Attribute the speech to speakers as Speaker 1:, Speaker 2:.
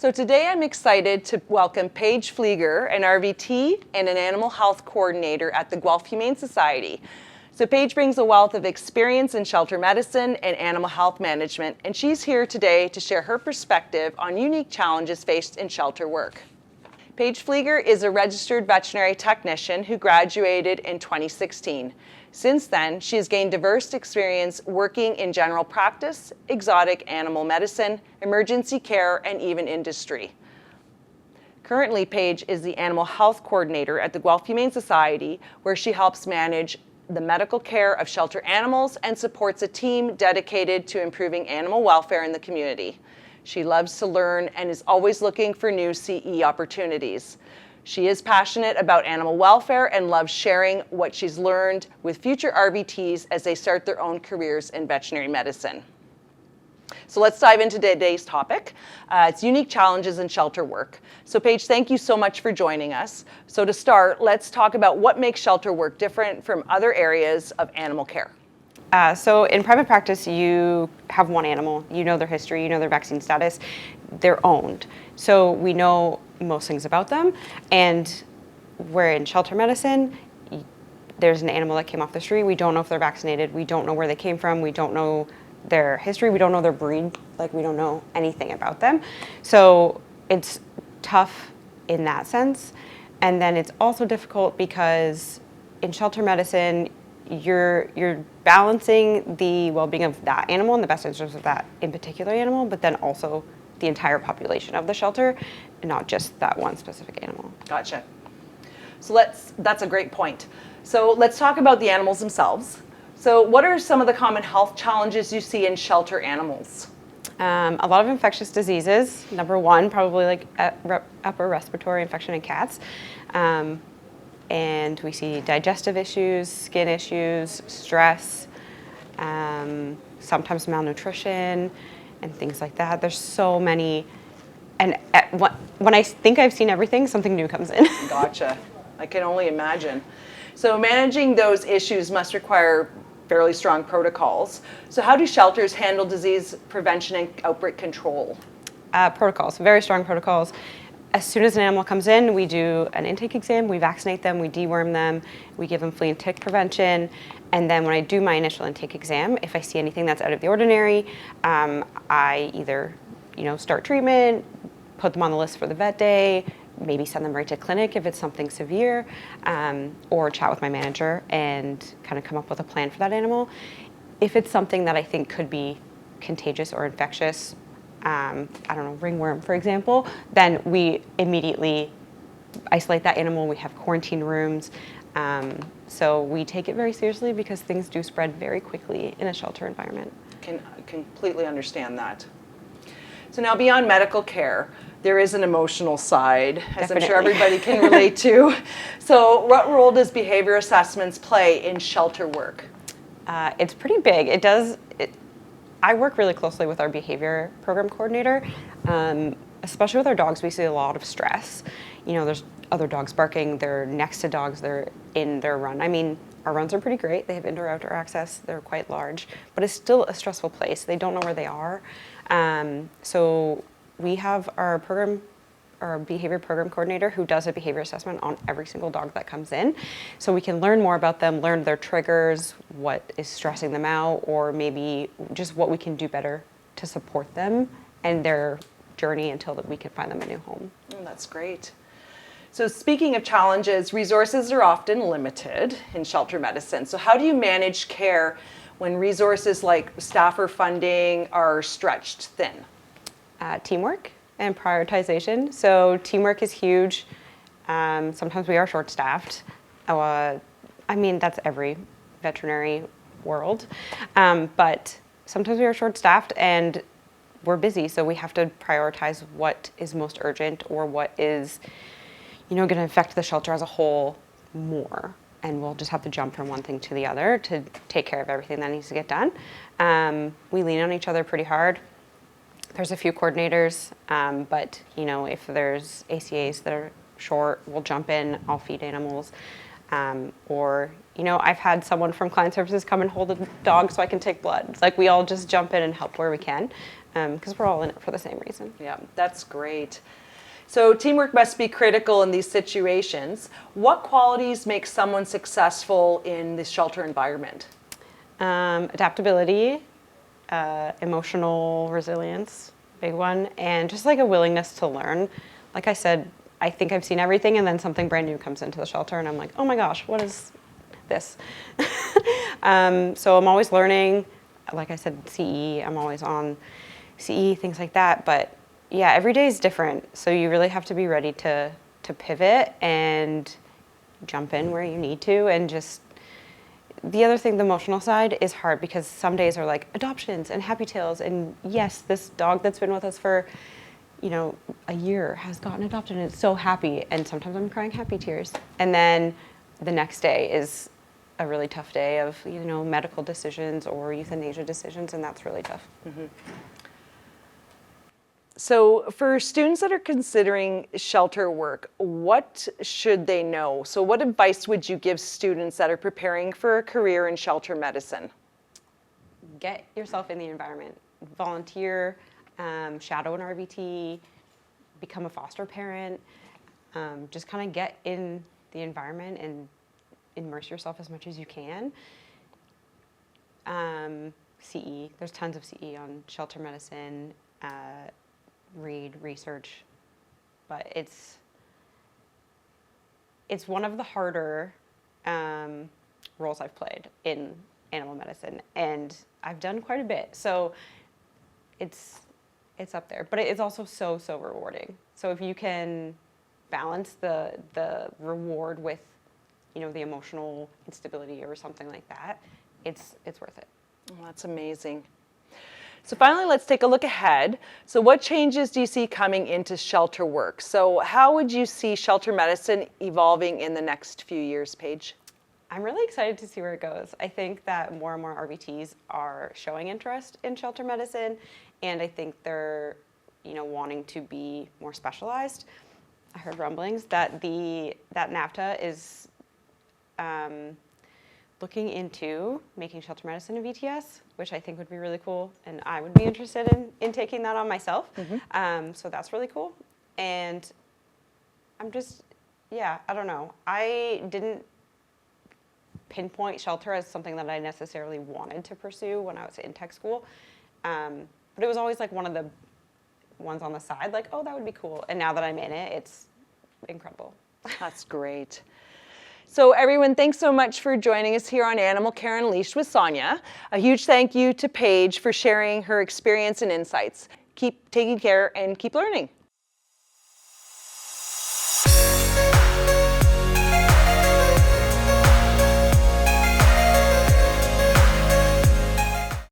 Speaker 1: So today I'm excited to welcome Paige Pflieger, an RVT and an animal health coordinator at the Guelph Humane Society. So Paige brings a wealth of experience in shelter medicine and animal health management, and she's here today to share her perspective on unique challenges faced in shelter work. Paige Pflieger is a registered veterinary technician who graduated in 2016. Since then, she has gained diverse experience working in general practice, exotic animal medicine, emergency care, and even industry. Currently, Paige is the animal health coordinator at the Guelph Humane Society, where she helps manage the medical care of shelter animals and supports a team dedicated to improving animal welfare in the community. She loves to learn and is always looking for new CE opportunities. She is passionate about animal welfare and loves sharing what she's learned with future RVTs as they start their own careers in veterinary medicine. So let's dive into today's topic. It's unique challenges in shelter work. So Paige, thank you so much for joining us. So to start, let's talk about what makes shelter work different from other areas of animal care.
Speaker 2: So in private practice, you have one animal, you know their history, you know their vaccine status, they're owned. So we know most things about them. And where in shelter medicine, there's an animal that came off the street, we don't know if they're vaccinated, we don't know where they came from, we don't know their history, we don't know their breed, like we don't know anything about them. So it's tough in that sense. And then it's also difficult because in shelter medicine, you're balancing the well-being of that animal and the best interest of that in particular animal, but then also the entire population of the shelter, and not just that one specific animal.
Speaker 1: Gotcha. So that's a great point. So let's talk about the animals themselves. So what are some of the common health challenges you see in shelter animals?
Speaker 2: A lot of infectious diseases. Number one, probably like upper respiratory infection in cats. And we see digestive issues, skin issues, stress, sometimes malnutrition, and things like that. There's so many, and when I think I've seen everything, something new comes in.
Speaker 1: Gotcha. I can only imagine. So managing those issues must require fairly strong protocols. So how do shelters handle disease prevention and outbreak control?
Speaker 2: Protocols, very strong protocols. As soon as an animal comes in, we do an intake exam, we vaccinate them, we deworm them, we give them flea and tick prevention, and then when I do my initial intake exam, if I see anything that's out of the ordinary, I either start treatment, put them on the list for the vet day, maybe send them right to clinic if it's something severe, or chat with my manager and kind of come up with a plan for that animal. If it's something that I think could be contagious or infectious, I don't know, ringworm, for example, then we immediately isolate that animal. We have quarantine rooms. So we take it very seriously because things do spread very quickly in a shelter environment.
Speaker 1: Can completely understand that. So now beyond medical care, there is an emotional side, as
Speaker 2: Definitely.
Speaker 1: I'm sure everybody can relate to. So what role does behavior assessments play in shelter work?
Speaker 2: It's pretty big. I work really closely with our behavior program coordinator. Especially with our dogs, we see a lot of stress. There's other dogs barking, they're next to dogs, they're in their run. I mean, our runs are pretty great. They have indoor-outdoor access. They're quite large, but it's still a stressful place. They don't know where they are. So we have our behavior program coordinator who does a behavior assessment on every single dog that comes in. So we can learn more about them, learn their triggers, what is stressing them out, or maybe just what we can do better to support them and their journey until that we can find them a new home.
Speaker 1: Oh, that's great. So speaking of challenges, resources are often limited in shelter medicine. So how do you manage care when resources like staffer funding are stretched thin?
Speaker 2: Teamwork and prioritization. So teamwork is huge. Sometimes we are short-staffed. That's every veterinary world. But sometimes we are short-staffed and we're busy, so we have to prioritize what is most urgent or what is, going to affect the shelter as a whole more. And we'll just have to jump from one thing to the other to take care of everything that needs to get done. We lean on each other pretty hard. There's a few coordinators, but if there's ACAs that are short, we'll jump in, I'll feed animals. Or, I've had someone from client services come and hold a dog so I can take blood. It's like we all just jump in and help where we can, because we're all in it for the same reason.
Speaker 1: Yeah, that's great. So teamwork must be critical in these situations. What qualities make someone successful in the shelter environment?
Speaker 2: Adaptability, emotional resilience, big one, and just like a willingness to learn. Like I said, I think I've seen everything, and then something brand new comes into the shelter, and I'm like, oh my gosh, what is this? So I'm always learning. Like I said, CE, I'm always on CE, things like that. But yeah, every day is different. So you really have to be ready to pivot and jump in where you need to. And just the other thing, the emotional side is hard because some days are like adoptions and happy tales. And yes, this dog that's been with us for a year has gotten adopted and it's so happy, and sometimes I'm crying happy tears. And then the next day is a really tough day of medical decisions or euthanasia decisions, and that's really tough.
Speaker 1: Mm-hmm. So for students that are considering shelter work, what should they know? So what advice would you give students that are preparing for a career in shelter medicine?
Speaker 2: Get yourself in the environment. Volunteer, shadow an RVT, become a foster parent, just kind of get in the environment and immerse yourself as much as you can. CE, there's tons of CE on shelter medicine, read, research, but it's one of the harder roles I've played in animal medicine, and I've done quite a bit, so it's up there, but it's also so rewarding. So if you can balance the reward with, the emotional instability or something like that, it's worth it.
Speaker 1: Well, that's amazing. So finally, let's take a look ahead. So what changes do you see coming into shelter work? So how would you see shelter medicine evolving in the next few years, Paige?
Speaker 2: I'm really excited to see where it goes. I think that more and more RVTs are showing interest in shelter medicine, and I think they're, wanting to be more specialized. I heard rumblings that that NAFTA is looking into making shelter medicine a VTS, which I think would be really cool, and I would be interested in taking that on myself. Mm-hmm. So that's really cool. And I'm just, I don't know. I didn't pinpoint shelter as something that I necessarily wanted to pursue when I was in tech school. But it was always like one of the ones on the side, like, oh, that would be cool. And now that I'm in it, it's incredible.
Speaker 1: That's great. So everyone, thanks so much for joining us here on Animal Care Unleashed with Sonia. A huge thank you to Paige for sharing her experience and insights. Keep taking care and keep learning.